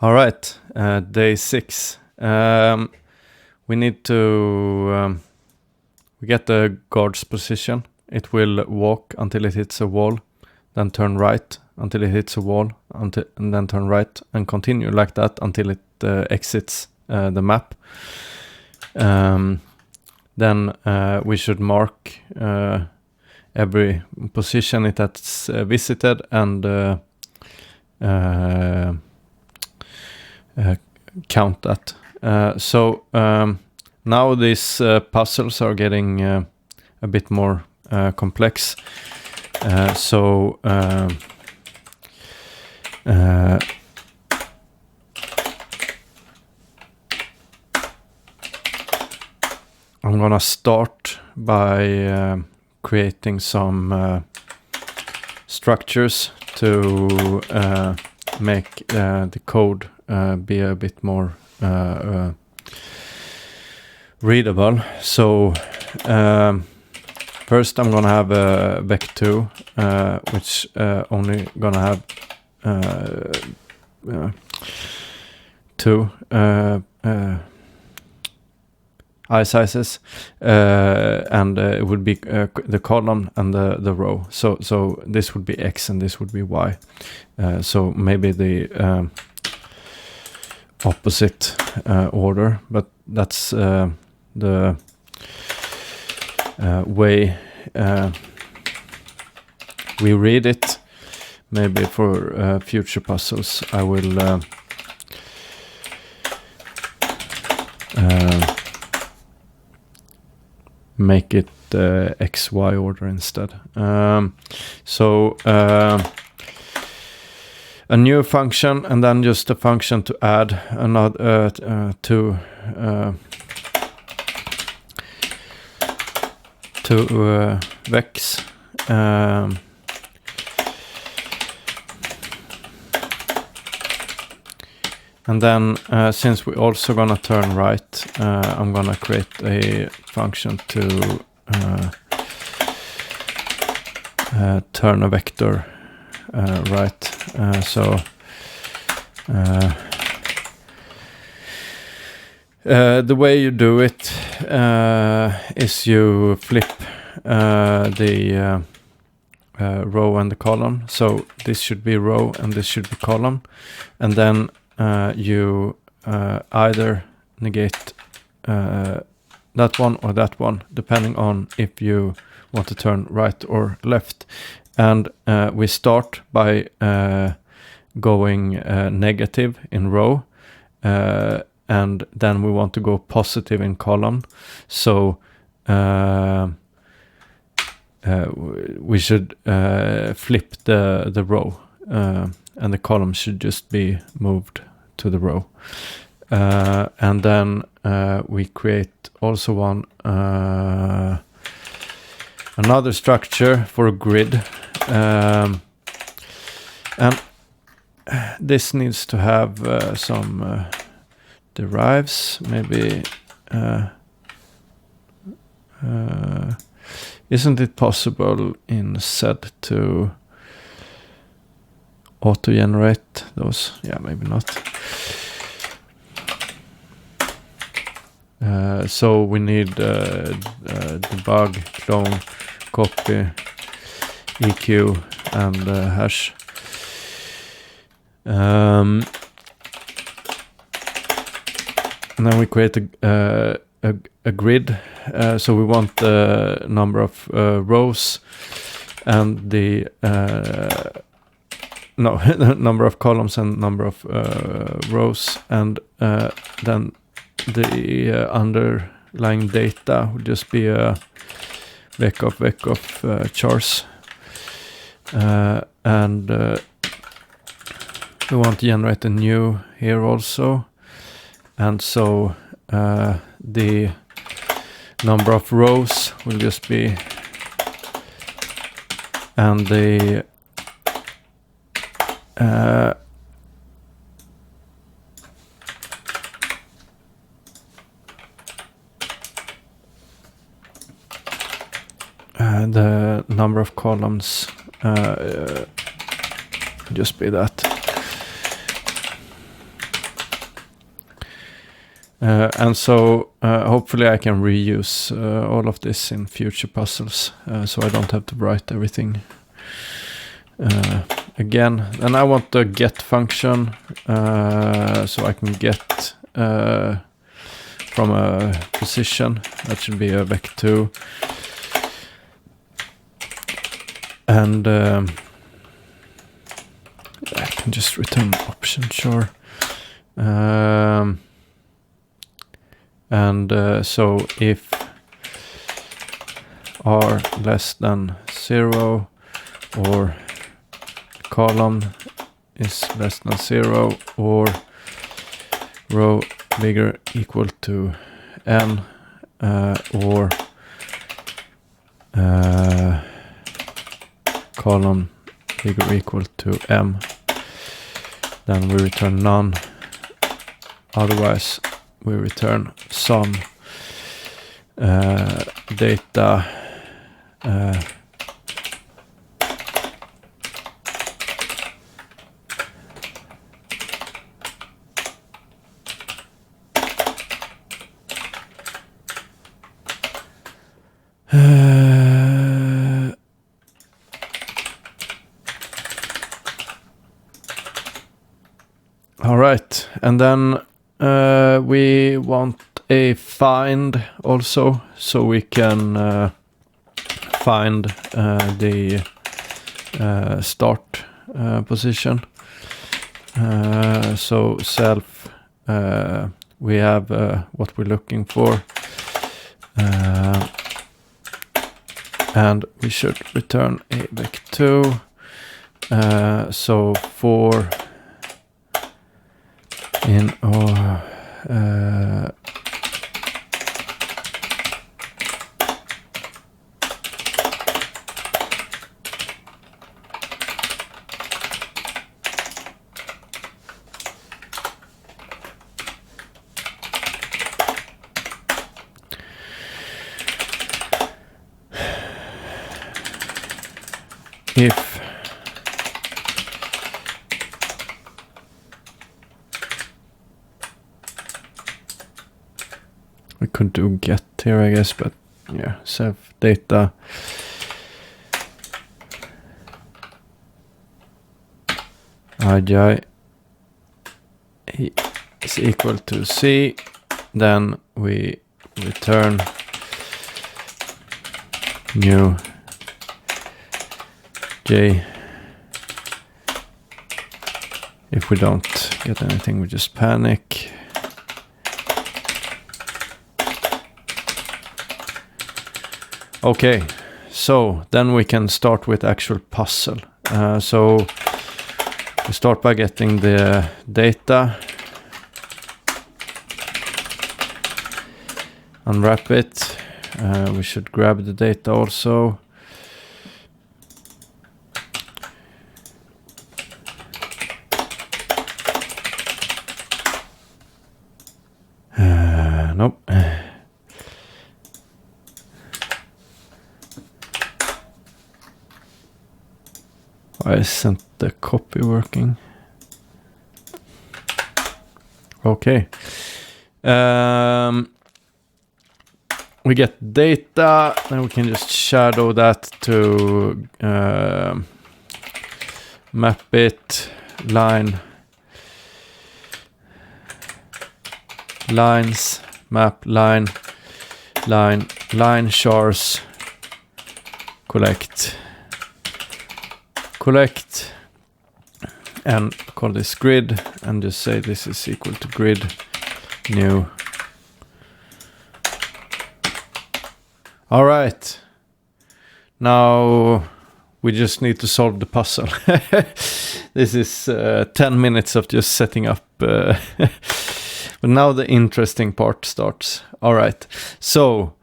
All right, day 6. We need to we get the guard's position. It will walk until it hits a wall, then turn right until it hits a wall, and then turn right and continue like that until it exits the map. Then we should mark every position it has visited and count that. So now these puzzles are getting a bit more complex. So I'm gonna start by creating some structures to make the code be a bit more readable. So first I'm gonna have a vec2 which only gonna have two eye sizes, and it would be the column and the row. So this would be X and this would be Y. So maybe the opposite order, but that's the way we read it. Maybe for future puzzles I will make it XY order instead. So a new function, and then just a function to add another two vecs. And then since we're also gonna turn right, I'm gonna create a function to turn a vector right. So the way you do it is you flip the row and the column. So this should be row and this should be column, and then you either negate that one or that one, depending on if you want to turn right or left. And we start by going negative in row, and then we want to go positive in column. So we should flip the row, and the column should just be moved to the row. And then we create also one another structure for a grid, and this needs to have some derives. Maybe isn't it possible in SED to auto-generate those? Yeah, maybe not. So we need debug, clone, copy, EQ, and hash. And then we create a grid. So we want the number of rows and the number of columns and number of rows, and then the underlying data would just be a vec of chars, and we want to generate a new here also, and so the number of rows will just be, and the the number of columns just be that. And so hopefully I can reuse all of this in future puzzles, so I don't have to write everything again. And I want the get function, so I can get from a position. That should be a vec2. And I can just return option, sure. So if r less than 0 or column is less than 0 or row bigger equal to n or column bigger equal to m, then we return none. Otherwise we return some data all right, and then we want a find also, so we can find the start position. So self, we have what we're looking for, and we should return a vec2. So for in if we could do get here, I guess, but yeah, self data ij is equal to c, then we return new j. If we don't get anything, we just panic. Okay, so then we can start with actual puzzle. So we start by getting the data, unwrap it. We should grab the data also. Nope. Why isn't the copy working? Okay. We get data, then we can just shadow that to map it, lines, map, line, chars, collect, and call this grid, and just say this is equal to grid new. All right, now we just need to solve the puzzle. This is 10 minutes of just setting up, but now the interesting part starts. All right, so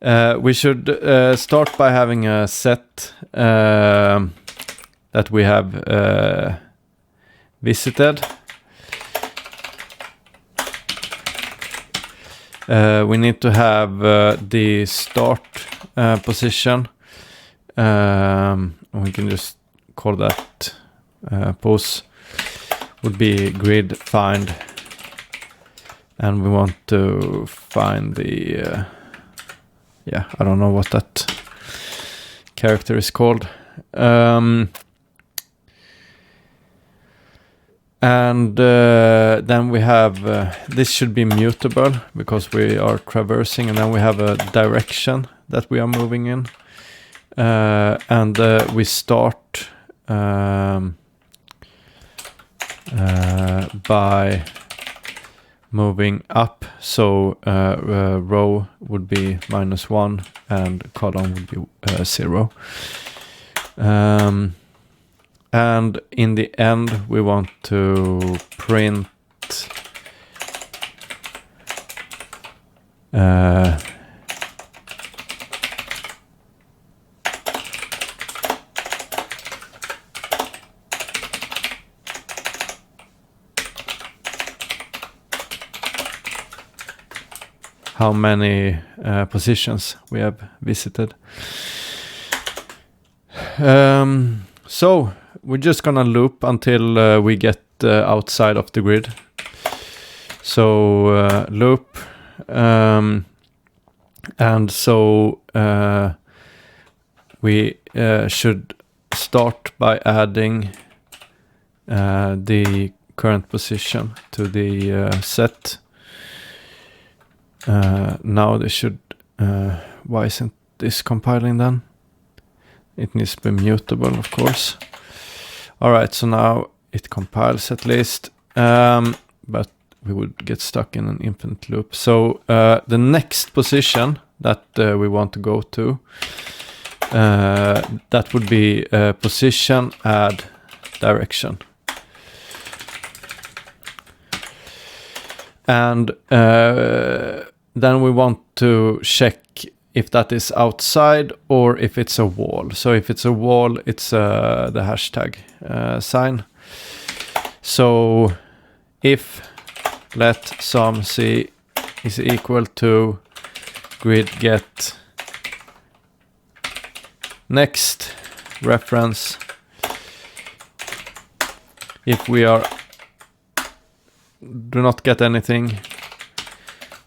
we should start by having a set that we have visited. We need to have the start position. We can just call that pose would be grid find and we want to find the yeah, I don't know what that character is called. And then we have this should be mutable because we are traversing, and then we have a direction that we are moving in, and we start by moving up, so row would be -1 and column would be 0. And in the end, we want to print how many positions we have visited. So we're just gonna loop until we get outside of the grid. So loop, and so we should start by adding the current position to the set. Now they should. Why isn't this compiling then? It needs to be mutable, of course. All right, so now it compiles at least, but we would get stuck in an infinite loop. So the next position that we want to go to, that would be position add direction. And then we want to check if that is outside or if it's a wall. So if it's a wall, it's the hashtag sign. So if let sum c is equal to grid get next reference, if we are do not get anything,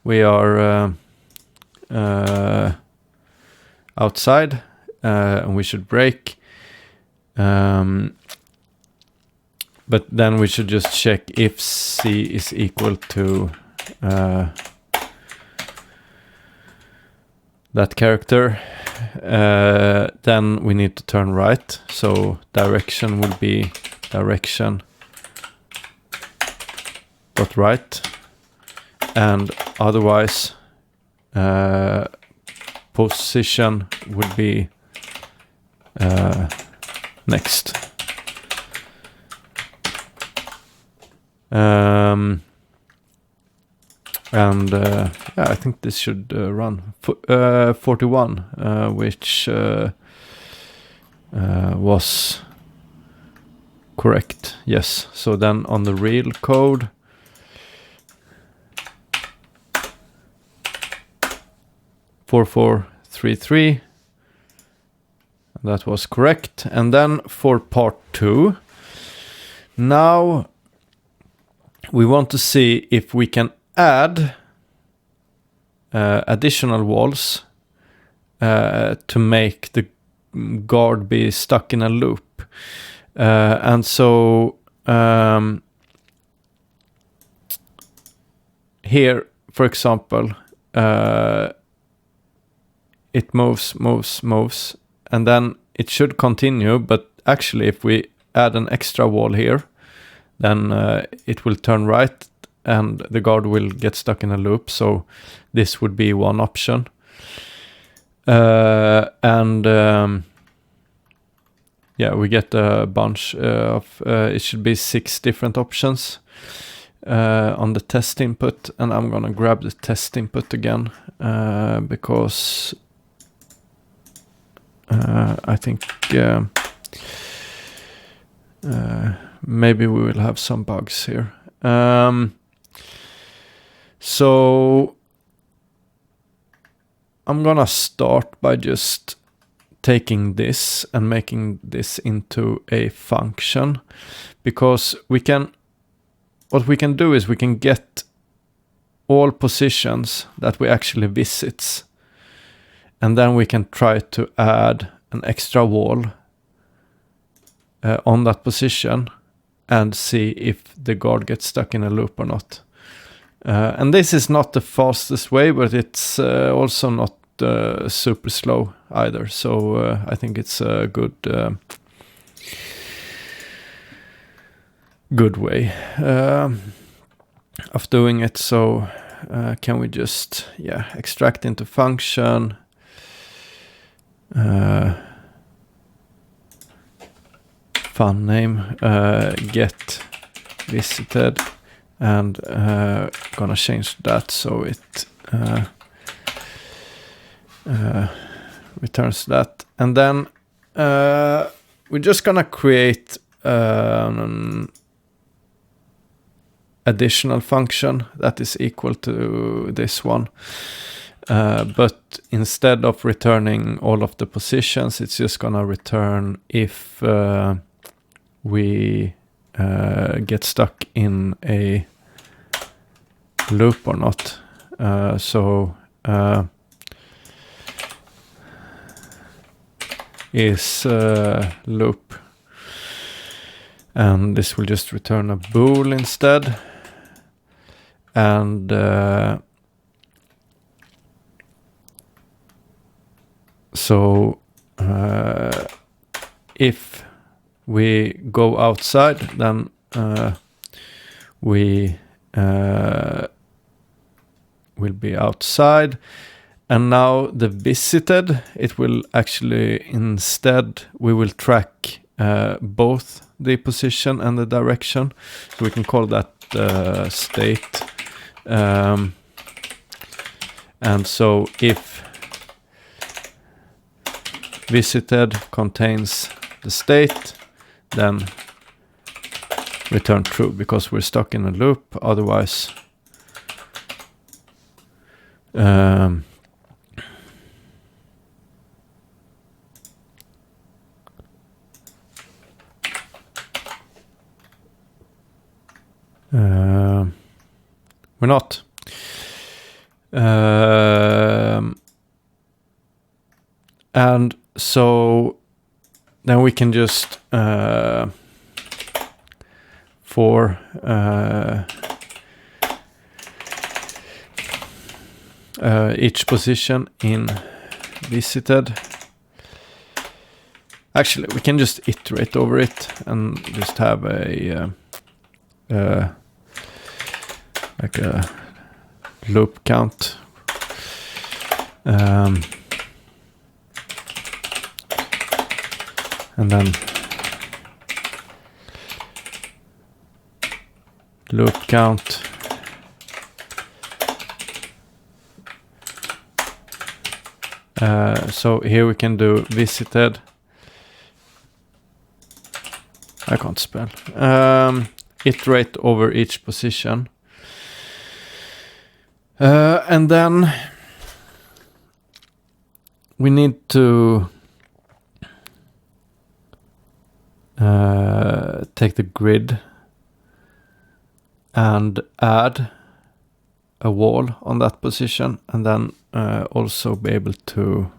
we are outside, and we should break, but then we should just check if c is equal to that character, then we need to turn right, so direction will be direction dot right, and otherwise position would be next. And yeah, I think this should run 41, which was correct. Yes. So then on the real code, (4433), that was correct. And then for part 2, now we want to see if we can add additional walls to make the guard be stuck in a loop. And so here, for example, it moves, and then it should continue, but actually if we add an extra wall here, then it will turn right and the guard will get stuck in a loop. So this would be one option. And yeah, we get a bunch of, it should be 6 different options on the test input, and I'm gonna grab the test input again because I think maybe we will have some bugs here. So I'm gonna start by just taking this and making this into a function, because what we can do is we can get all positions that we actually visits. And then we can try to add an extra wall on that position and see if the guard gets stuck in a loop or not. And this is not the fastest way, but it's also not super slow either. So I think it's a good way of doing it. So can we just extract into function, fun name, get visited, and gonna change that so it returns that. And then we're just gonna create an additional function that is equal to this one. But instead of returning all of the positions, it's just gonna return if we get stuck in a loop or not. So is loop, and this will just return a bool instead. And so if we go outside, then we will be outside. And now the visited, it will actually instead, we will track both the position and the direction. So we can call that state. And so if visited contains the state, then return true, because we're stuck in a loop. Otherwise, we're not. And so then we can just for each position in visited. Actually, we can just iterate over it and just have a like a loop count. And then loop count. So here we can do visited. I can't spell. Iterate over each position. And then we need to take the grid and add a wall on that position, and then also be able to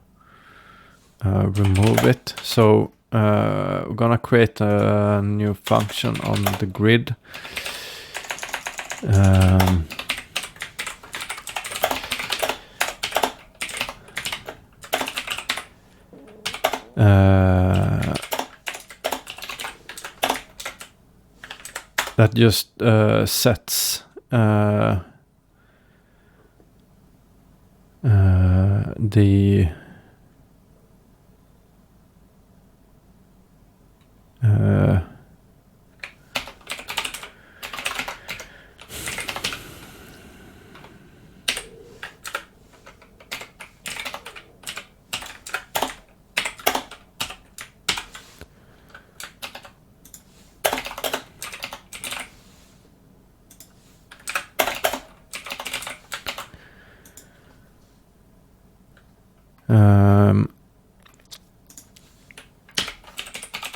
remove it. So we're gonna create a new function on the grid. That just sets the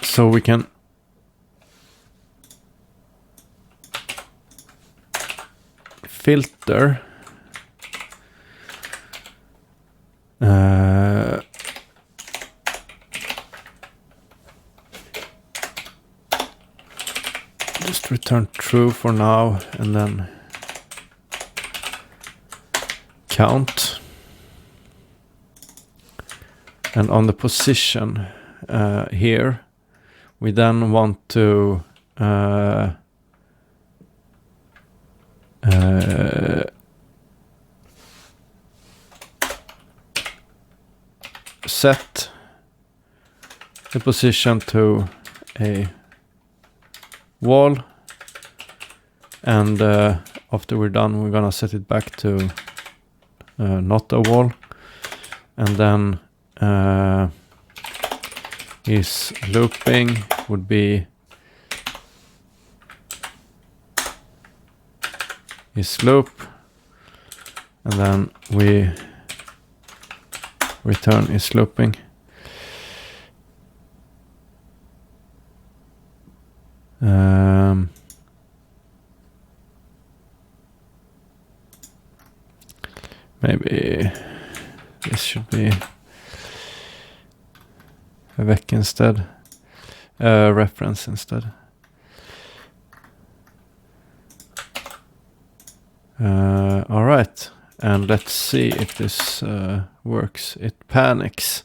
so we can filter return true for now, and then count. And on the position here, we then want to set the position to a wall, and after we're done, we're gonna set it back to not a wall, and then his looping would be his loop, and then we return his looping. Maybe this should be a vec instead, reference instead. All right, and let's see if this works. It panics.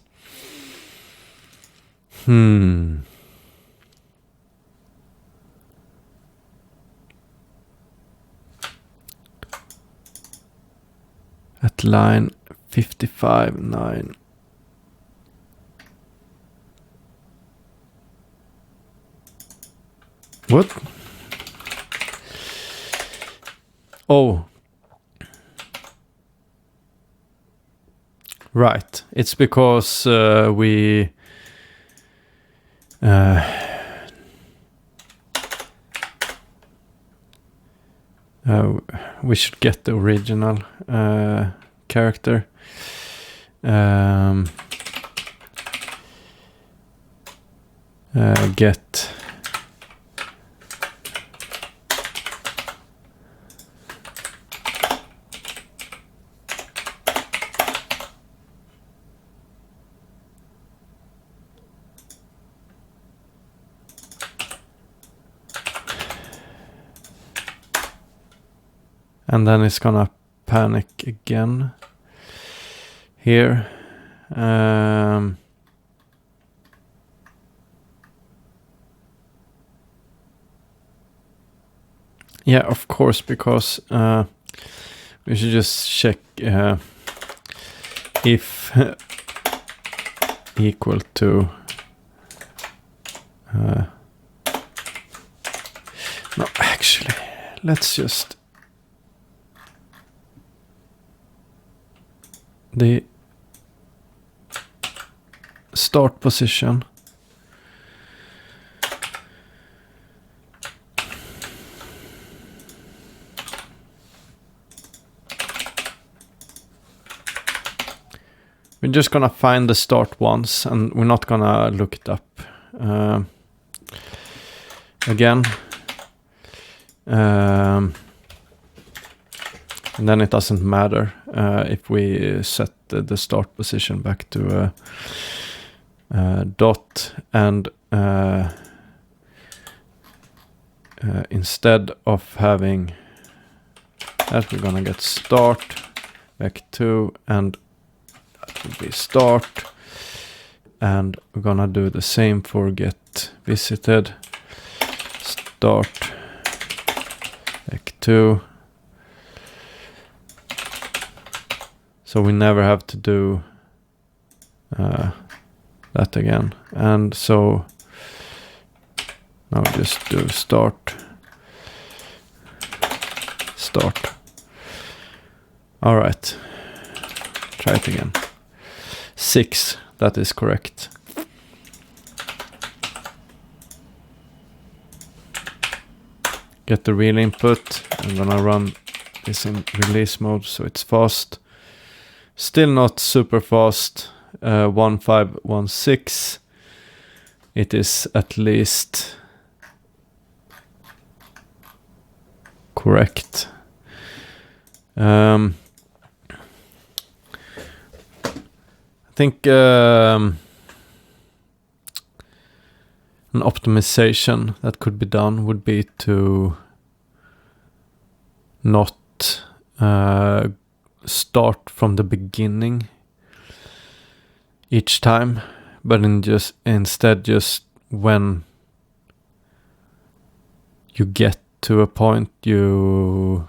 At line 55.9. What? Oh. Right. It's because we should get the original character. Get and then it's gonna panic again here. Yeah, of course, because we should just check if equal to no, actually, let's just the start position. We're just gonna find the start once, and we're not gonna look it up again. And then it doesn't matter if we set the start position back to a dot, and instead of having that, we're gonna get start back to, and that will be start, and we're gonna do the same for get visited, start back to. So we never have to do that again. And so now we just do start. All right. Try it again. 6, that is correct. Get the real input. I'm gonna run this in release mode so it's fast. Still not super fast. 1516. It is at least correct. I think an optimization that could be done would be to not start from the beginning each time, but instead just when you get to a point, you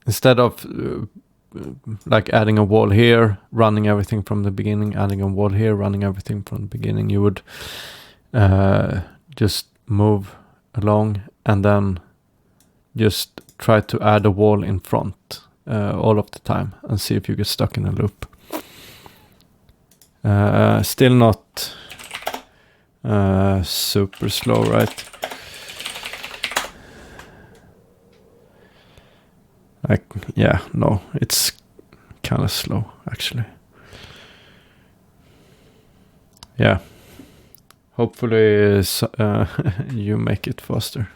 instead of like adding a wall here, running everything from the beginning, adding a wall here, running everything from the beginning, you would just move along and then just try to add a wall in front all of the time and see if you get stuck in a loop. Still not super slow, right? Like, yeah, no, it's kind of slow actually. Yeah. Hopefully you make it faster.